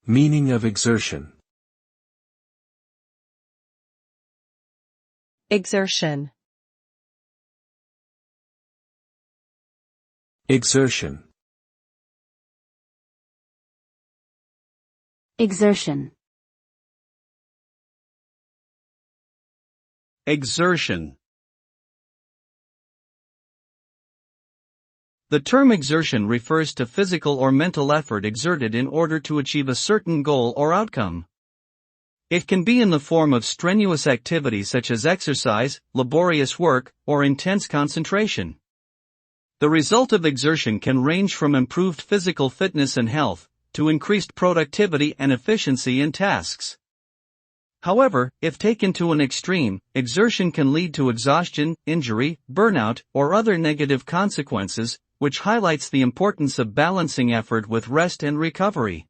Meaning of exertion. Exertion. Exertion. Exertion. Exertion. The term exertion refers to physical or mental effort exerted in order to achieve a certain goal or outcome. It can be in the form of strenuous activity such as exercise, laborious work, or intense concentration. The result of exertion can range from improved physical fitness and health, to increased productivity and efficiency in tasks. However, if taken to an extreme, exertion can lead to exhaustion, injury, burnout, or other negative consequences, which highlights the importance of balancing effort with rest and recovery.